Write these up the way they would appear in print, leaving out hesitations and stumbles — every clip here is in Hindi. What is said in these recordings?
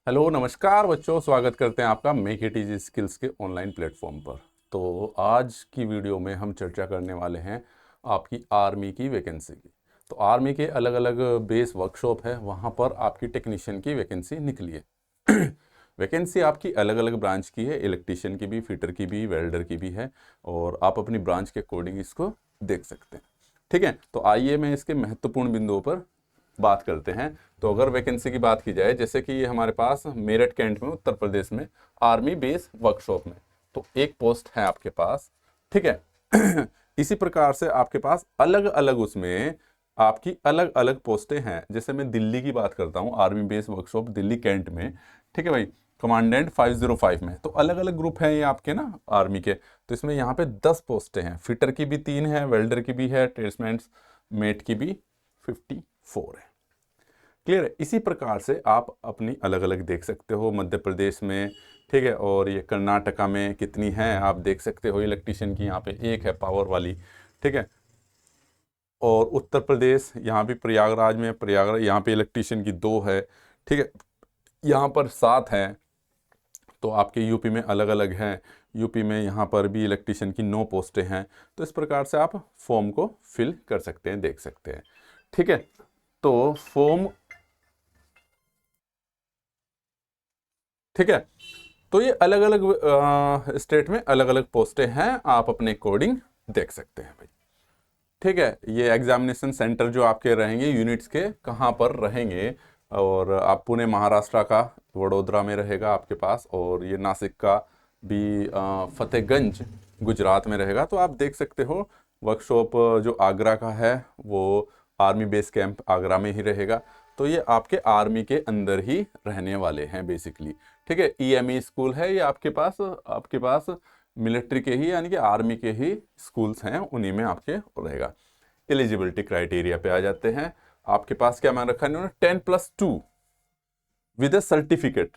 हेलो नमस्कार बच्चों, स्वागत करते हैं आपका मेक इट इजी स्किल्स के ऑनलाइन प्लेटफॉर्म पर। तो आज की वीडियो में हम चर्चा करने वाले हैं आपकी आर्मी की वैकेंसी की। तो आर्मी के अलग अलग बेस वर्कशॉप है, वहाँ पर आपकी टेक्नीशियन की वैकेंसी निकली है। वैकेंसी आपकी अलग अलग ब्रांच की है, इलेक्ट्रीशियन की भी, फिटर की भी, वेल्डर की भी है, और आप अपनी ब्रांच के अकॉर्डिंग इसको देख सकते हैं। ठीक है, तो आइए मैं इसके महत्वपूर्ण बिंदुओं पर बात करते हैं। तो अगर वैकेंसी की बात की जाए, जैसे कि ये हमारे पास मेरठ कैंट में उत्तर प्रदेश में आर्मी बेस वर्कशॉप में तो एक पोस्ट है आपके पास। ठीक है। इसी प्रकार से आपके पास अलग अलग उसमें आपकी अलग अलग पोस्टें हैं। जैसे मैं दिल्ली की बात करता हूँ, army base workshop Delhi Cantt में। ठीक है भाई, कमांडेंट 505 में। तो अलग अलग ग्रुप हैं ये आपके ना आर्मी के। तो इसमें यहाँ पे 10 पोस्टें हैं, फिटर की भी 3 है, वेल्डर की भी है, ट्रेड्समैन मेट की भी 54 है। क्लियर है। इसी प्रकार से आप अपनी अलग अलग देख सकते हो मध्य प्रदेश में। ठीक है, और ये कर्नाटका में कितनी है आप देख सकते हो। इलेक्ट्रीशियन की यहाँ पे एक है पावर वाली। ठीक है, और उत्तर प्रदेश यहाँ भी प्रयागराज में, प्रयागराज यहाँ पे इलेक्ट्रीशियन की 2 है। ठीक है, यहाँ पर 7 हैं। तो आपके यूपी में अलग अलग हैं, यूपी में यहाँ पर भी इलेक्ट्रीशियन की 9 पोस्टें हैं। तो इस प्रकार से आप फॉर्म को फिल कर सकते हैं, देख सकते हैं। ठीक है, तो फॉर्म, ठीक है, तो ये अलग अलग स्टेट में अलग अलग पोस्टें हैं, आप अपने अकॉर्डिंग देख सकते हैं भाई। ठीक है, ये एग्जामिनेशन सेंटर जो आपके रहेंगे यूनिट्स के कहाँ पर रहेंगे, और आप पुणे महाराष्ट्र का वडोदरा में रहेगा आपके पास, और ये नासिक का भी फतेहगंज गुजरात में रहेगा। तो आप देख सकते हो वर्कशॉप जो आगरा का है वो आर्मी बेस कैंप आगरा में ही रहेगा। तो ये आपके आर्मी के अंदर ही रहने वाले हैं बेसिकली। ठीक है, ईएमई स्कूल है ये आपके पास मिलिट्री के ही यानी कि आर्मी के ही स्कूल्स हैं, उन्हीं में आपके रहेगा। एलिजिबिलिटी क्राइटेरिया पे आ जाते हैं। आपके पास क्या मान रखा है इन्होंने, 10+2 विद ए सर्टिफिकेट,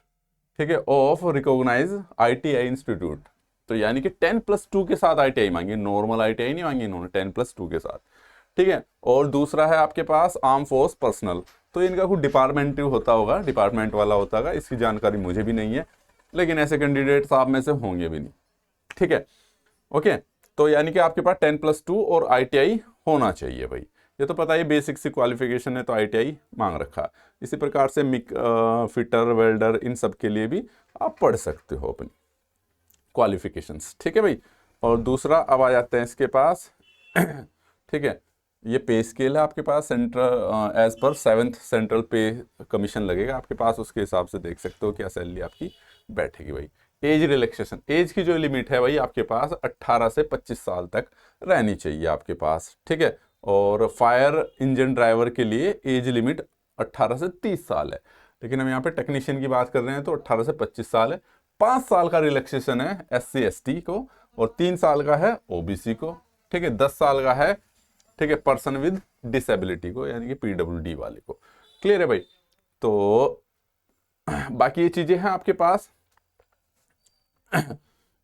ठीक है, ऑफ रिकॉग्नाइज आईटीआई इंस्टीट्यूट। तो यानी कि 10+2 के साथ आईटीआई मांगी, नॉर्मल आईटीआई नहीं मांगी इन्होंने, 10+2 के साथ। ठीक है, और दूसरा है आपके पास आर्म फोर्स पर्सनल। तो इनका कुछ डिपार्टमेंट होता होगा, डिपार्टमेंट वाला होता होगा, इसकी जानकारी मुझे भी नहीं है, लेकिन ऐसे कैंडिडेट्स आप में से होंगे भी नहीं। ठीक है, ओके। तो यानी कि आपके पास 10+2 और आईटीआई होना चाहिए भाई। ये तो पता ही बेसिक सी क्वालिफिकेशन है, तो आईटीआई मांग रखा। इसी प्रकार से फिटर वेल्डर इन सब के लिए भी आप पढ़ सकते हो अपनी क्वालिफिकेशंस। ठीक है भाई। और दूसरा अब आ जाते हैं इसके पास। ठीक है, ये पे स्केल है आपके पास, central as per 7th central पे कमीशन लगेगा आपके पास, उसके हिसाब से देख सकते हो क्या सैलरी आपकी बैठेगी भाई। एज रिलैक्सेशन, एज की जो लिमिट है भाई आपके पास 18 से 25 साल तक रहनी चाहिए आपके पास। ठीक है, और फायर इंजन ड्राइवर के लिए एज लिमिट 18 से 30 साल है, लेकिन हम यहाँ पे टेक्नीशियन की बात कर रहे हैं तो 18 से 25 साल है। 5 साल का रिलैक्सेशन है SC ST को, और 3 साल का है OBC को। ठीक है, 10 साल का है, ठीक है, पर्सन विद डिसेबिलिटी को यानी कि PWD वाले को। क्लियर है भाई। तो बाकी ये चीजें हैं आपके पास।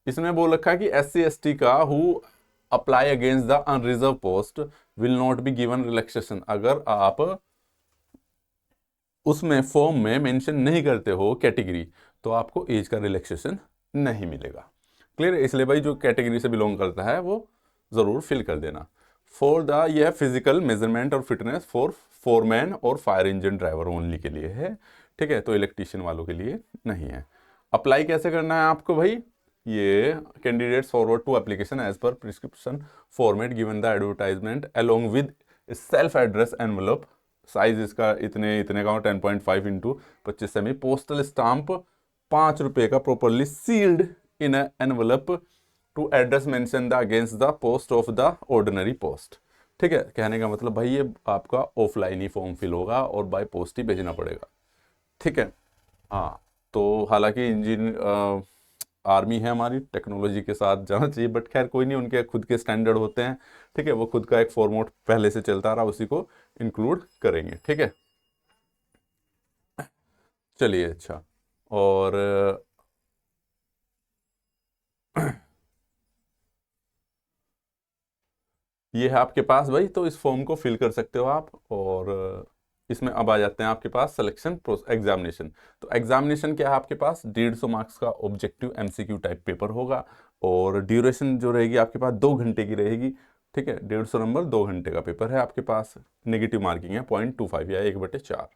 इसमें बोल रखा है कि SC ST का who apply against the unreserve post will not be given relaxation. अगर आप उसमें फॉर्म में मेंशन नहीं करते हो कैटेगरी, तो आपको एज का रिलैक्सेशन नहीं मिलेगा। क्लियर है, इसलिए भाई जो कैटेगरी से बिलोंग करता है वो जरूर फिल कर देना। फॉर द यह फिजिकल मेजरमेंट और फिटनेस फॉर फोरमैन और फायर इंजन ड्राइवर ओनली के लिए है। ठीक है, तो इलेक्ट्रीशियन वालों के लिए नहीं है। अप्लाई कैसे करना है आपको भाई, ये candidates forward to application as per prescription format given the advertisement along with self address envelope. साइज इसका इतने इतने का 10.5 इंटू 25 सेमी, पोस्टल स्टाम्प 5 रुपए का, properly sealed in envelope to address mention the against the post of the ordinary post. ठीक है, कहने का मतलब भाई ये आपका ऑफलाइन ही फॉर्म फिल होगा और बाय पोस्ट ही भेजना पड़ेगा। ठीक है, हाँ। तो हालांकि आर्मी है हमारी, टेक्नोलॉजी के साथ जाना चाहिए, बट खैर कोई नहीं, उनके खुद के स्टैंडर्ड होते हैं। ठीक है, वो खुद का एक फॉर्मेट पहले से चलता रहा, उसी को इंक्लूड करेंगे। ठीक है, चलिए अच्छा। और ये है आपके पास भाई, तो इस फॉर्म को फिल कर सकते हो आप। और इसमें अब आ जाते हैं आपके पास सिलेक्शन एग्जामिनेशन। तो एग्जामिनेशन क्या है आपके पास, 150 मार्क्स का ऑब्जेक्टिव एमसीक्यू टाइप पेपर होगा, और ड्यूरेशन जो रहेगी आपके पास 2 घंटे की रहेगी। ठीक है, 150 नंबर 2 घंटे का पेपर है आपके पास। नेगेटिव मार्किंग है 0.25 या 1/4।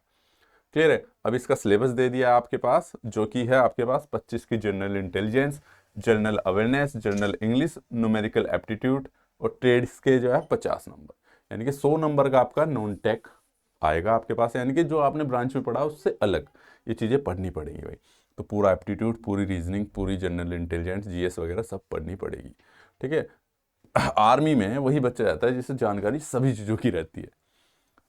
क्लियर है। अब इसका सिलेबस दे दिया है आपके पास, जो कि है आपके पास 25 की general intelligence, general awareness, general English, numerical aptitude, और ट्रेड्स के जो है 50 नंबर, यानी कि 100 नंबर का आपका नॉन टेक आएगा आपके पास, यानी कि जो आपने ब्रांच में पढ़ा उससे अलग ये चीज़ें पढ़नी पड़ेगी भाई। तो पूरा एप्टीट्यूड, पूरी रीजनिंग, पूरी जनरल इंटेलिजेंस, जीएस वगैरह सब पढ़नी पड़ेगी। ठीक है, आर्मी में वही बच्चा रहता है जिससे जानकारी सभी चीज़ों की रहती है।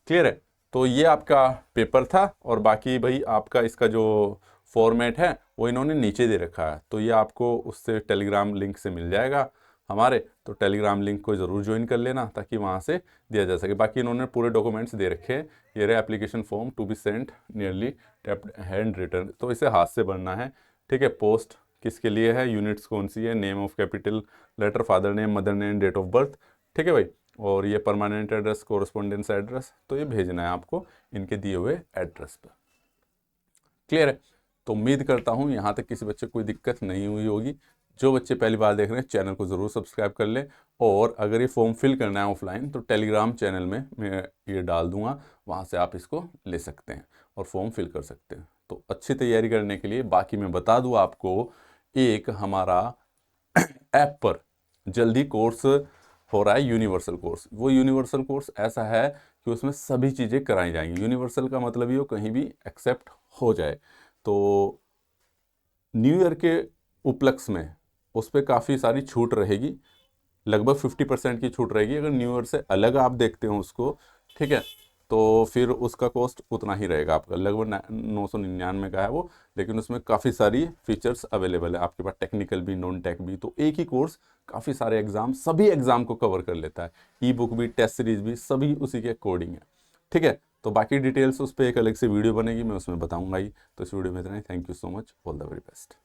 क्लियर है। तो ये आपका पेपर था, और बाकी भाई आपका इसका जो फॉर्मेट है वो इन्होंने नीचे दे रखा है, तो ये आपको उससे टेलीग्राम लिंक से मिल जाएगा हमारे। तो टेलीग्राम लिंक को ज़रूर ज्वाइन कर लेना ताकि वहाँ से दिया जा सके। बाकी इन्होंने पूरे डॉक्यूमेंट्स दे रखे हैं। ये रहे application form to be sent nearly typed handwritten, तो इसे हाथ से भरना है। ठीक है, पोस्ट किसके लिए है, यूनिट्स कौन सी है, name of capital letter, father name, mother name, date of birth. ठीक है भाई, और ये परमानेंट एड्रेस, कोरस्पोंडेंस एड्रेस, तो ये भेजना है आपको इनके दिए हुए एड्रेस पर। क्लियर है। तो उम्मीद करता हूँ यहाँ तक किसी बच्चे को कोई दिक्कत नहीं हुई होगी। जो बच्चे पहली बार देख रहे हैं चैनल को ज़रूर सब्सक्राइब कर लें, और अगर ये फॉर्म फिल करना है ऑफलाइन तो टेलीग्राम चैनल में मैं ये डाल दूंगा, वहाँ से आप इसको ले सकते हैं और फॉर्म फिल कर सकते हैं। तो अच्छी तैयारी करने के लिए बाकी मैं बता दूँ आपको, एक हमारा ऐप पर जल्दी कोर्स हो रहा है यूनिवर्सल कोर्स। वो यूनिवर्सल कोर्स ऐसा है कि उसमें सभी चीज़ें कराई जाएंगी। यूनिवर्सल का मतलब ये हो कहीं भी एक्सेप्ट हो जाए। तो न्यू ईयर के उपलक्ष्य में उस पर काफ़ी सारी छूट रहेगी, लगभग 50% की छूट रहेगी अगर न्यू ईयर से अलग आप देखते हो उसको। ठीक है, तो फिर उसका कॉस्ट उतना ही रहेगा आपका, लगभग 999 का है वो, लेकिन उसमें काफ़ी सारी फीचर्स अवेलेबल है आपके पास, टेक्निकल भी, नॉन टेक भी। तो एक ही कोर्स काफ़ी सारे एग्जाम, सभी एग्जाम को कवर कर लेता है, ई बुक भी, टेस्ट सीरीज भी, सभी उसी के अकॉर्डिंग है। ठीक है, तो बाकी डिटेल्स उस पर एक अलग से वीडियो बनेगी, मैं उसमें बताऊंगा ही। तो इस वीडियो में इतना ही। Thank you so much, all the very best.